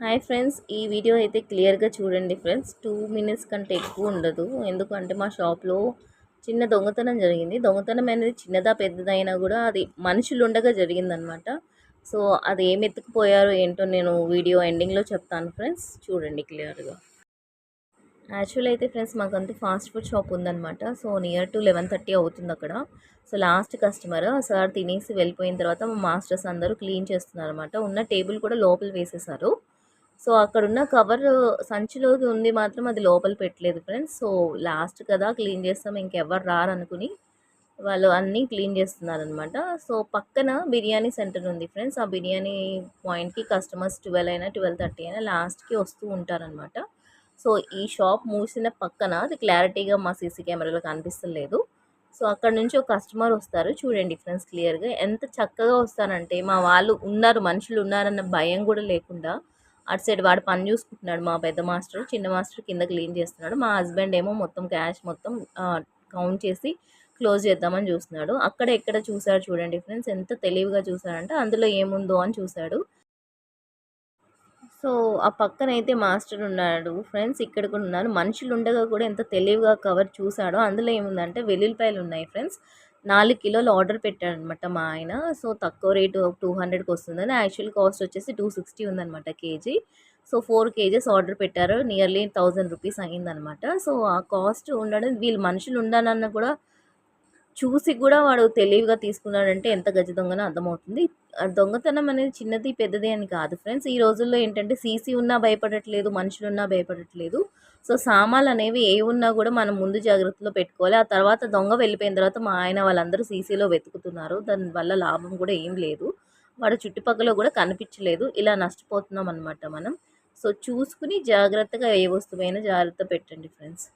Hi friends, ఈ video అయితే క్లియర్గా చూడండి ఫ్రెండ్స్. 2 మినిట్స్ కంటే ఎక్కువ ఉండదు. ఎందుకంటే మా షాప్లో చిన్న దొంగతనం జరిగింది. దొంగతనం అనేది చిన్నదా పెద్దదైనా కూడా అది మనుషులు ఉండగా జరిగిందనమాట. సో అది ఏమి ఎత్తుకుపోయారో ఏంటో నేను వీడియో ఎండింగ్లో చెప్తాను ఫ్రెండ్స్, చూడండి క్లియర్గా. యాక్చువల్ అయితే ఫ్రెండ్స్ మాకంతా ఫాస్ట్ ఫుడ్ షాప్ ఉందన్నమాట. సో నియర్ టు 11:30 అవుతుంది అక్కడ. సో లాస్ట్ కస్టమర్ సార్ తినేసి వెళ్ళిపోయిన తర్వాత మా మాస్టర్స్ అందరూ క్లీన్ చేస్తున్నారు అనమాట. ఉన్న టేబుల్ కూడా లోపల వేసేసారు. సో అక్కడున్న కవర్ సంచిలోది ఉంది మాత్రం అది లోపల పెట్టలేదు ఫ్రెండ్స్. సో లాస్ట్ కదా క్లీన్ చేస్తాం, ఇంకెవ్వరు రారనుకుని వాళ్ళు అన్నీ క్లీన్ చేస్తున్నారనమాట. సో పక్కన బిర్యానీ సెంటర్ ఉంది ఫ్రెండ్స్. ఆ బిర్యానీ పాయింట్కి కస్టమర్స్ 12 అయినా 12:30 అయినా లాస్ట్కి వస్తూ ఉంటారనమాట. సో ఈ షాప్ మూసిన పక్కన అది క్లారిటీగా మా సీసీ కెమెరాలో కనిపిస్తలేదు. సో అక్కడ నుంచి ఒక కస్టమర్ వస్తారు, చూడండి ఫ్రెండ్స్ క్లియర్గా. ఎంత చక్కగా వస్తారంటే మా వాళ్ళు ఉన్నారు, మనుషులు ఉన్నారన్న భయం కూడా లేకుండా అటు సైడ్ వాడు పని చూసుకుంటున్నాడు. మా పెద్ద మాస్టర్, చిన్న మాస్టర్ కింద క్లీన్ చేస్తున్నాడు. మా హస్బెండ్ ఏమో మొత్తం క్యాష్ మొత్తం కౌంట్ చేసి క్లోజ్ చేద్దామని చూస్తున్నాడు. అక్కడ ఎక్కడ చూసాడు చూడండి ఫ్రెండ్స్, ఎంత తెలివిగా చూసాడంటే అందులో ఏముందో అని చూశాడు. సో ఆ పక్కనైతే మాస్టర్ ఉన్నాడు ఫ్రెండ్స్, ఇక్కడ కూడా ఉన్నారు. మనుషులు ఉండగా కూడా ఎంత తెలివిగా కవర్ చూసాడో. అందులో ఏముందంటే వెల్లుల్లిపాయలు ఉన్నాయి ఫ్రెండ్స్. 4 కిలోలు ఆర్డర్ పెట్టాడనమాట మా ఆయన. సో తక్కువ రేటు 200కి వస్తుందని. యాక్చువల్ కాస్ట్ వచ్చేసి 260 ఉందనమాట కేజీ. సో 4 కేజెస్ ఆర్డర్ పెట్టారు. నియర్లీ 1000 రూపీస్ అయ్యిందనమాట. సో ఆ కాస్ట్ ఉండడం, వీళ్ళు మనుషులు ఉండాలన్న కూడా చూసి కూడా వాడు తెలివిగా తీసుకున్నాడంటే ఎంత గజ దొంగనో అర్థమవుతుంది. దొంగతనం అనేది చిన్నది పెద్దది అని కాదు ఫ్రెండ్స్. ఈ రోజుల్లో ఏంటంటే సీసీ ఉన్నా భయపడట్లేదు, మనుషులున్నా భయపడట్లేదు. సో సామాన్లు అనేవి ఏ ఉన్నా కూడా మనం ముందు జాగ్రత్తలో పెట్టుకోవాలి. ఆ తర్వాత దొంగ వెళ్ళిపోయిన తర్వాత మా ఆయన వాళ్ళందరూ సీసీలో వెతుకుతున్నారు. దానివల్ల లాభం కూడా ఏం లేదు. వాడు చుట్టుపక్కల కూడా కనిపించలేదు. ఇలా నష్టపోతున్నాం అనమాట మనం. సో చూసుకుని జాగ్రత్తగా ఏ వస్తువైనా జాగ్రత్త పెట్టండి ఫ్రెండ్స్.